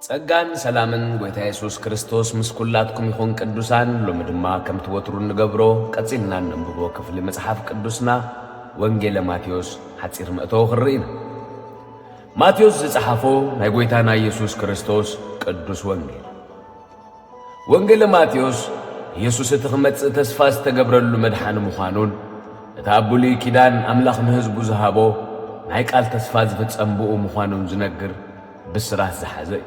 ጸጋን ሰላምን ጌታ ኢየሱስ ክርስቶስ ምስኩላትኩም ይኹን ቅዱሳን ሎሚ ድማ ከም ትወትሩ ንገብሮ ቀጺልና ነንብቦ ክፍሊ መጽሓፍ ቅዱስና ወንጌለ ማቴዎስ ሓጺር መእተው ክርኢና ማቴዎስ ዝጸሓፎ ናይ ጌታና ኢየሱስ ክርስቶስ ቅዱስ ወንጌል ወንጌለ ማቴዎስ ኢየሱስ እቲ ክመጽእ ተስፋ ዝተገብረሉ መድሓኒ ምዃኑን እቲ ኣብ ብሉይ ኪዳን ኣምላኽ ንህዝቡ ዝሃቦ ናይ ቃል ተስፋ ዝፍጸም ብኡ ምዃኑን ዝነግር ብስራት ዝሓዘ እዩ።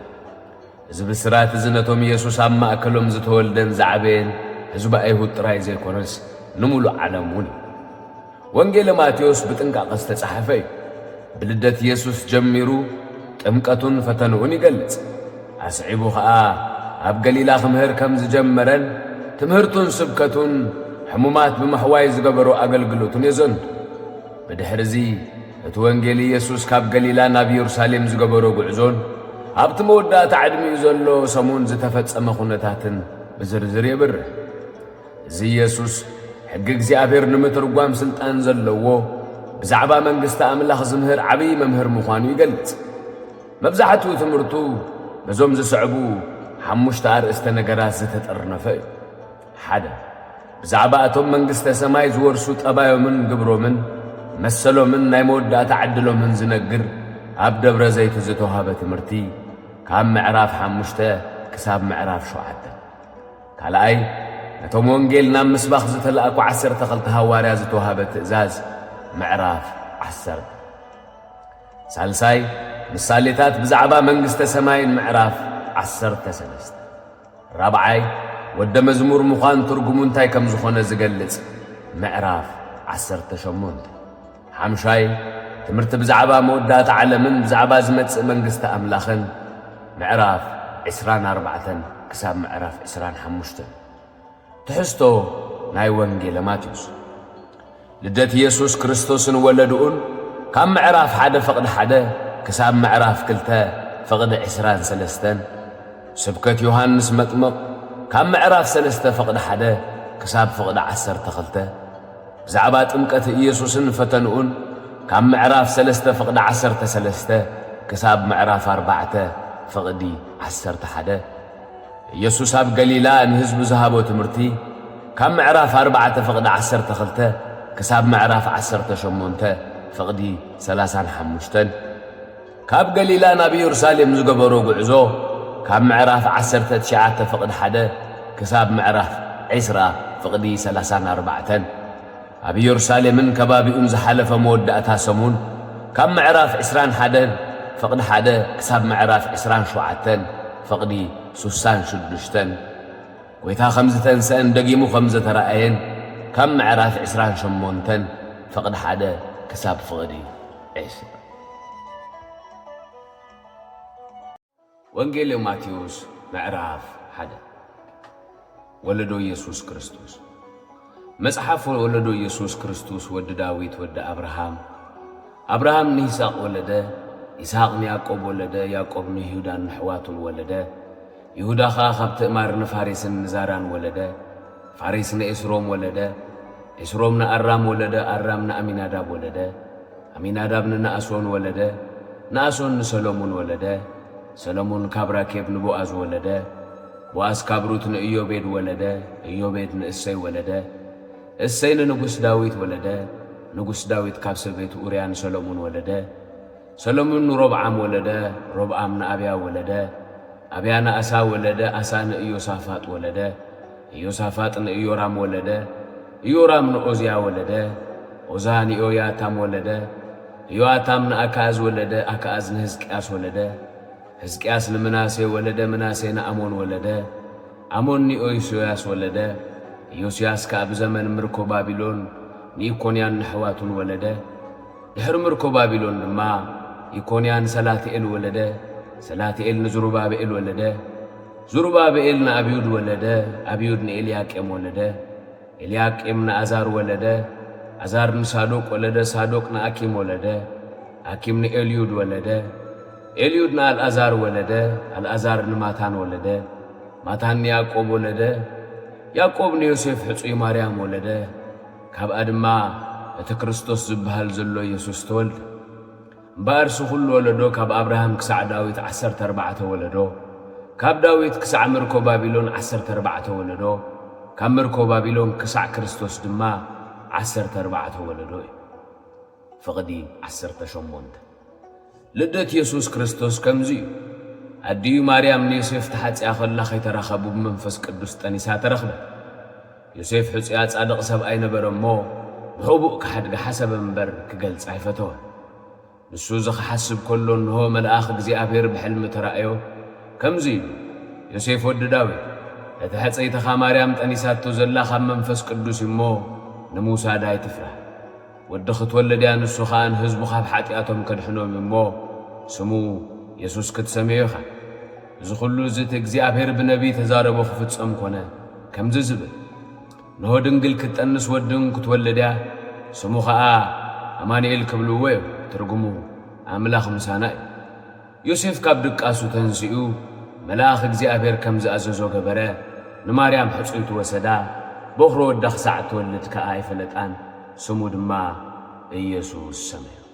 እዚ ብስራት እዚ ነቶም ኢየሱስ ኣብ ማእከሎም ዝተወልደን ዝዓበየን ህዝቢ ኣይሁድ ጥራይ ዘይኮነስ ንሙሉእ ዓለም እውን እዩ። ወንጌለ ማቴዎስ ብጥንቃቐ ዝተጻሕፈ እዩ። ብልደት ኢየሱስ ጀሚሩ ጥምቀቱን ፈተንኡን ይገልጽ። ኣስዒቡ ኸዓ ኣብ ገሊላ ክምህር ከም ዝጀመረን ትምህርቱን ስብከቱን ሕሙማት ብምሕዋይ ዝገበሮ ኣገልግሎቱን የዘንቱ። ብድሕሪ እዚ እቲ ወንጌል ኢየሱስ ካብ ገሊላ ናብ ኢየሩሳሌም ዝገበሮ ጉዕዞን ኣብቲ መወዳእታ ዕድሚኡ ዘሎ ሰሙን ዝተፈጸመ ኩነታትን ብዝርዝር የብርህ። እዚ ኢየሱስ ሕጊ እግዚኣብሔር ንምትርጓም ስልጣን ዘለዎ ብዛዕባ መንግሥቲ ኣምላኽ ዝምህር ዓብዪ መምህር ምዃኑ ይገልጽ። መብዛሕትኡ ትምህርቱ በዞም ዝስዕቡ 5 ኣርእስተ ነገራት ዝተጠርነፈ እዩ። 1 ብዛዕባ እቶም መንግሥተ ሰማይ ዝወርሱ ጠባዮምን ግብሮምን መሰሎምን ናይ መወዳእታ ዕድሎምን ዝነግር ኣብ ደብረ ዘይት ዝተውሃበ ትምህርቲ ካብ ምዕራፍ 5 ክሳብ ምዕራፍ 7። ካልኣይ ነቶም ወንጌል ናብ ምስባኽ ዝተለኣኩ 12 ሃዋርያ ዝተውሃበ ትእዛዝ ምዕራፍ 10። ሳልሳይ ምሳሌታት ብዛዕባ መንግሥተ ሰማይን ምዕራፍ 13። ራብዓይ ወደ መዝሙር ምዃን ትርጉሙ እንታይ ከም ዝኾነ ዝገልጽ ምዕራፍ 18። ሓምሻይ ትምህርቲ ብዛዕባ መወዳእታ ዓለምን ብዛዕባ ዝመጽእ መንግሥቲ ኣምላኽን ምዕራፍ 24 ክሳብ ምዕራፍ 25። ትሕዝቶ ናይ ወንጌለ ማቴዎስ ልደት ኢየሱስ ክርስቶስን ወለድኡን ካብ ምዕራፍ 1 ፍቕዲ 1 ክሳብ ምዕራፍ 2 ፍቕዲ 23። ስብከት ዮሐንስ መጥምቕ ካብ ምዕራፍ 3 ፍቕዲ 1 ክሳብ ፍቕዲ 12። ብዛዕባ ጥምቀት ኢየሱስን ፈተንኡን ካብ ምዕራፍ 3 ፍቕዲ 13 ክሳብ ምዕራፍ 4 ፍቕዲ 11። ኢየሱስ ኣብ ገሊላ ንህዝቡ ዝሃቦ ትምህርቲ ካብ ምዕራፍ 4 ፍቕዲ 12 ክሳብ ምዕራፍ 18 ፍቕዲ 35። ካብ ገሊላ ናብ ኢየሩሳሌም ዝገበሮ ጉዕዞ ካብ ምዕራፍ 19 ፍቕዲ 1 ክሳብ ምዕራፍ 20 ፍቕዲ 34። ኣብ ኢየሩሳሌምን ከባቢኡን ዝሓለፈ መወዳእታ ሰሙን ካብ ምዕራፍ 21 ፍቕዲ 1 ክሳብ ምዕራፍ 27 ፍቕዲ 66። ጌታ ከም ዝተንስአን ደጊሙ ከም ዝተረኣየን ካብ ምዕራፍ 28 ፍቕዲ 1 ክሳብ ፍቕዲ 20። ወንጌል ማቴዎስ ምዕራፍ 1 ወለዶ ኢየሱስ ክርስቶስ መጽሓፍ ወለዶ ኢየሱስ ክርስቶስ ወዲ ዳዊት ወዲ አብርሃም ንይስሐቅ ወለደ፣ ይስሐቅ ንያዕቆብ ወለደ፣ ያዕቆብ ንይሁዳን ንሕዋቱን ወለደ፣ ይሁዳ ኸዓ ካብ ትዕማር ንፋሬስን ንዛራን ወለደ፣ ፋሬስ ንኤስሮም ወለደ፣ ኤስሮም ንኣራም ወለደ፣ ኣራም ንኣሚናዳብ ወለደ፣ ኣሚናዳብ ንነአሶን ወለደ፣ ነአሶን ንሰሎሞን ወለደ፣ ሰሎሞን ካብ ራኬብ ንቦአዝ ወለደ፣ ቦአዝ ካብ ሩት ንኢዮቤድ ወለደ፣ ኢዮቤድ ንእሰይ ወለደ፣ እሰይ ንንጉሥ ዳዊት ወለደ፣ ንጉሥ ዳዊት ካብ ሰበይቱ ኡርያ ንሰሎሞን ወለደ፣ ሰሎሞን ንሮብዓም ወለደ፣ ሮብዓም ንኣብያ ወለደ፣ ኣብያ ንኣሳ ወለደ፣ ኣሳ ንኢዮሳፋጥ ወለደ፣ ኢዮሳፋጥ ንኢዮራም ወለደ፣ ኢዮራም ንዖዝያ ወለደ፣ ዖዛ ንኢዮያታም ወለደ፣ ኢዮያታም ንኣካዝ ወለደ፣ ኣካዝ ንሕዝቅያስ ወለደ፣ ሕዝቅያስ ንምናሴ ወለደ፣ ምናሴ ንኣሞን ወለደ፣ ኣሞን ንኢዮስያስ ወለደ፣ ኢዮስያስ ከዓ ብዘመን ምርኮ ባቢሎን ንኢኮንያን ንሕዋቱን ወለደ፣ ድሕሪ ምርኮ ባቢሎን ድማ ኢኮንያን ሰላትኤል ወለደ፣ ሰላትኤል ንዝሩባብኤል ወለደ፣ ዝሩባብኤል ንኣብዩድ ወለደ፣ ኣብዩድ ንኤልያቄም ወለደ፣ ኤልያቄም ንኣዛር ወለደ፣ ኣዛር ንሳዶቅ ወለደ፣ ሳዶቅ ንኣኪም ወለደ፣ ኣኪም ንኤልዩድ ወለደ፣ ኤልዩድ ንኣልኣዛር ወለደ፣ ኣልኣዛር ንማታን ወለደ፣ ማታን ንያዕቆብ ወለደ፣ ያዕቆብ ንዮሴፍ ሕፁይ ማርያም ወለደ፣ ካብኣ ድማ እቲ ክርስቶስ ዝበሃል ዘሎ ኢየሱስ ተወልደ። بارس كل ولدو كاب أبراهام كسع داويت 14 ولدو كاب داويت كسع مركو بابلون 14 ولدو كاب مركو بابلون كسع كريستوس دما 14 ولدو فقدي 18 لدت يسوس كريستوس كمزي أديو مريم يوسف تحت أخل لخي ترخبوا بمنفس قدوس تنسا ترخبت يوسف حسيات صادق سب أين برمو بحبوك حد حسب منبر كقلت عيفته نسوزخ حسب كله إنه هو ملأخ زي أبير بحلم ترأيه كم زيد يوسف ود داويد لتحت سيتخا مريم تنسا تزلا خم منفس قدوس مو نموسى داي تفرح ودخت ولد يا نسو خان هزبو خاب حاتياتهم كدحنو مو سمو يسوس كتسميخا زخلو زيت እግዚአብሔር بنبي تزاربو خفصم كونه كم زبل نهو دنگل كتنس ودن كتولديا سمو خا امانيل كبلوو ترغمو املاخ مسانا يوسف كاب دقاسو تنسيو ملاخ እግዚአብሔር كم زاززو ገበረ نماريام حصيت وسدا بخرو دخ ساعت ولد كاي فلطان سمو دما ኢየሱስ ሰማይ